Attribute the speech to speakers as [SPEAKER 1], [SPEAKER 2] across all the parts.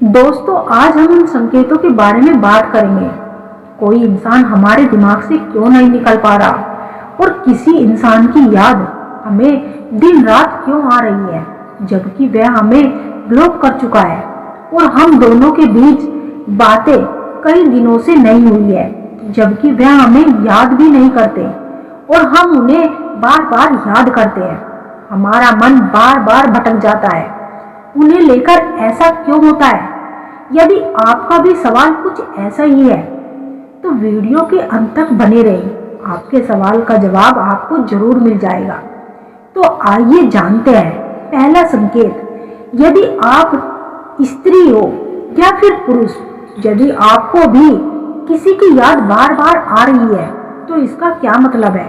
[SPEAKER 1] दोस्तों, आज हम उन संकेतों के बारे में बात करेंगे। कोई इंसान हमारे दिमाग से क्यों नहीं निकल पा रहा और किसी इंसान की याद हमें दिन रात क्यों आ रही है जबकि वह हमें ब्लॉक कर चुका है और हम दोनों के बीच बातें कई दिनों से नहीं हुई है जबकि वह हमें याद भी नहीं करते और हम उन्हें बार बार याद करते हैं। हमारा मन बार बार भटक जाता है। उन्हें लेकर ऐसा क्यों होता है? यदि आपका भी सवाल कुछ ऐसा ही है तो वीडियो के अंत तक बने रहें। आपके सवाल का जवाब आपको जरूर मिल जाएगा। तो आइए जानते हैं पहला संकेत। यदि आप स्त्री हो या फिर पुरुष, यदि आपको भी किसी की याद बार बार आ रही है तो इसका क्या मतलब है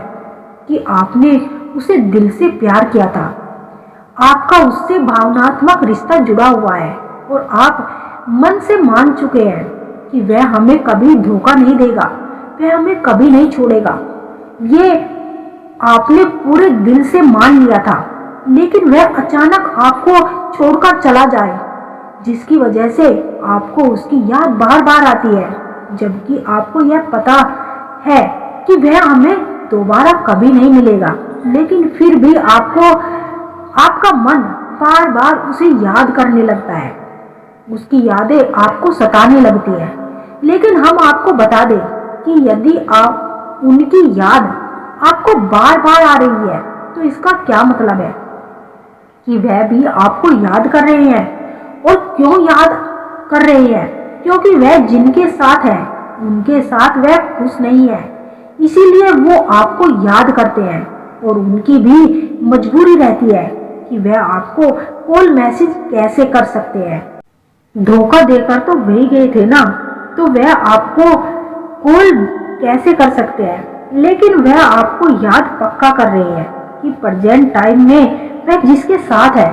[SPEAKER 1] कि आपने उसे दिल से प्यार किया था। आपका उससे भावनात्मक रिश्ता जुड़ा हुआ है और आप मन से मान चुके हैं कि वह हमें कभी धोखा नहीं देगा, वह हमें कभी नहीं छोड़ेगा। ये आपने पूरे दिल से मान लिया था, लेकिन वह अचानक आपको छोड़कर चला जाए जिसकी वजह से आपको उसकी याद बार बार आती है, जबकि आपको यह पता है कि वह हमें दोबारा कभी नहीं मिलेगा। लेकिन फिर भी आपका मन बार बार उसे याद करने लगता है। उसकी यादें आपको सताने लगती है। लेकिन हम आपको बता दें कि यदि आप उनकी याद आपको बार बार आ रही है तो इसका क्या मतलब है कि वह भी आपको याद कर रहे हैं। और क्यों याद कर रहे हैं? क्योंकि वह जिनके साथ है उनके साथ वह खुश नहीं है, इसीलिए वो आपको याद करते हैं। और उनकी भी मजबूरी रहती है कि वह आपको कॉल मैसेज कैसे कर सकते हैं। धोखा देकर तो वही गए थे ना, तो वह आपको कॉल कैसे कर सकते हैं। लेकिन वह आपको याद पक्का कर रही है कि प्रेजेंट टाइम में वह जिसके साथ है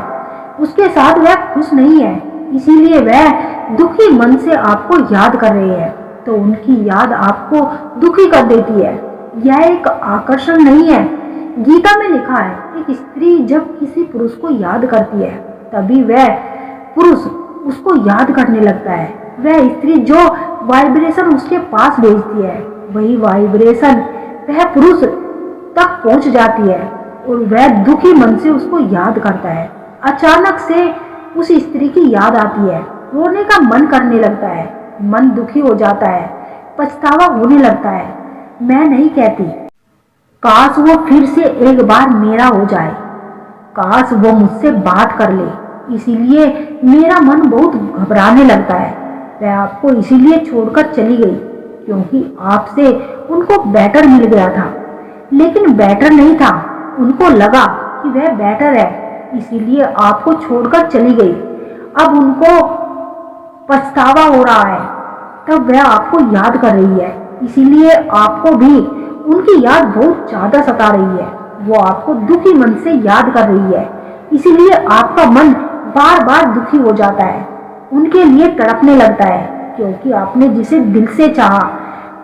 [SPEAKER 1] उसके साथ वह खुश नहीं है, इसीलिए वह दुखी मन से आपको याद कर रही है। तो उनकी याद आपको दुखी कर देती है। यह एक आकर्षण नहीं है। गीता में लिखा है, एक स्त्री जब किसी पुरुष को याद करती है तभी वह पुरुष उसको याद करने लगता है। वह स्त्री जो वाइब्रेशन उसके पास भेजती है वही वाइब्रेशन वह पुरुष तक पहुंच जाती है और वह दुखी मन से उसको याद करता है। अचानक से उस स्त्री की याद आती है, रोने का मन करने लगता है, मन दुखी हो जाता है, पछतावा होने लगता है। मैं नहीं कहती काश वो फिर से एक बार मेरा हो जाए, काश वो मुझसे बात कर ले, इसीलिए मेरा मन बहुत घबराने लगता है। वह आपको इसीलिए छोड़कर चली गई क्योंकि आपसे उनको बेटर मिल गया था, लेकिन बेटर नहीं था। उनको लगा कि वह बेटर है, इसीलिए आपको छोड़कर चली गई। अब उनको पछतावा हो रहा है, तब वह आपको याद कर रही है, इसीलिए आपको भी उनकी याद बहुत ज्यादा सता रही है। वो आपको दुखी मन से याद कर रही है, इसीलिए आपका मन बार बार दुखी हो जाता है, उनके लिए तड़पने लगता है क्योंकि आपने जिसे दिल से चाहा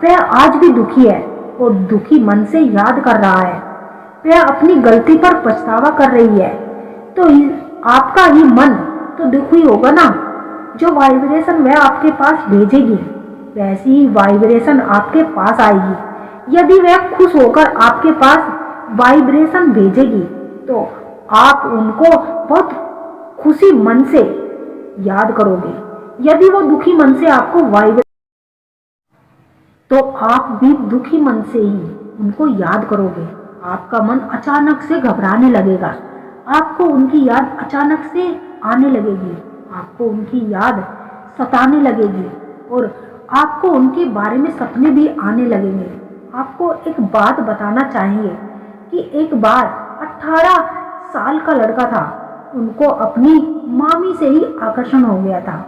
[SPEAKER 1] वह आज भी दुखी है और दुखी मन से याद कर रहा है। वह अपनी गलती पर पछतावा कर रही है। तो आपका ही मन तो दुखी होगा ना। जो वाइब्रेशन वह आपके पास भेजेगी वैसी ही वाइब्रेशन आपके पास आएगी। यदि वह खुश होकर आपके पास वाइब्रेशन भेजेगी तो आप उनको बहुत खुशी मन से याद करोगे। यदि वो दुखी मन से आपको तो आप भी दुखी मन से ही उनको याद करोगे। आपका मन अचानक से घबराने लगेगा, आपको उनकी याद अचानक से आने लगेगी, आपको उनकी याद सताने लगेगी और आपको उनके बारे में सपने भी आने लगेंगे। आपको एक बात बताना चाहेंगे कि एक बार 18 साल का लड़का था, उनको अपनी मामी से ही आकर्षण हो गया था।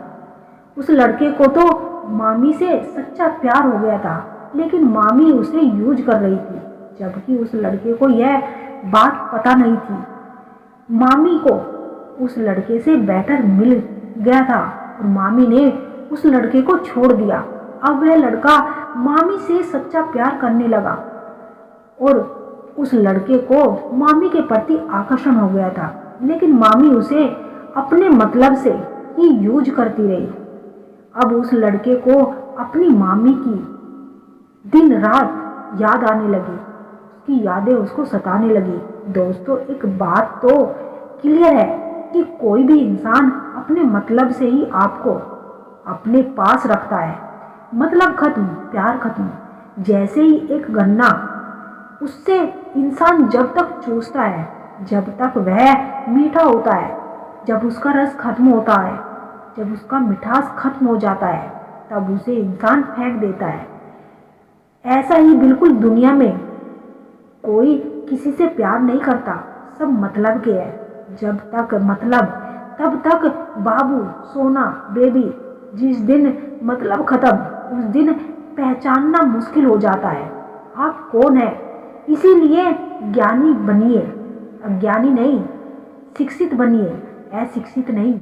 [SPEAKER 1] उस लड़के को तो मामी से सच्चा प्यार हो गया था, लेकिन मामी उसे यूज कर रही थी, जबकि उस लड़के को यह बात पता नहीं थी। मामी को उस लड़के से बेटर मिल गया था और मामी ने उस लड़के को छोड़ दिया। अब वह लड़का मामी से सच्चा प्यार करने लगा और उस लड़के को मामी के प्रति आकर्षण हो गया था, लेकिन मामी उसे अपने मतलब से ही यूज करती रही। अब उस लड़के को अपनी मामी की दिन रात याद आने लगी, उसकी यादें उसको सताने लगी। दोस्तों, एक बात तो क्लियर है कि कोई भी इंसान अपने मतलब से ही आपको अपने पास रखता है। मतलब खत्म, प्यार खत्म। जैसे ही एक गन्ना, उससे इंसान जब तक चूसता है, जब तक वह मीठा होता है, जब उसका रस खत्म होता है, जब उसका मिठास खत्म हो जाता है, तब उसे इंसान फेंक देता है। ऐसा ही बिल्कुल दुनिया में कोई किसी से प्यार नहीं करता, सब मतलब के है। जब तक मतलब, तब तक बाबू, सोना, बेबी। जिस दिन मतलब खत्म, उस दिन पहचानना मुश्किल हो जाता है आप कौन है। इसीलिए ज्ञानी बनिए, अज्ञानी नहीं। शिक्षित बनिए, अशिक्षित नहीं।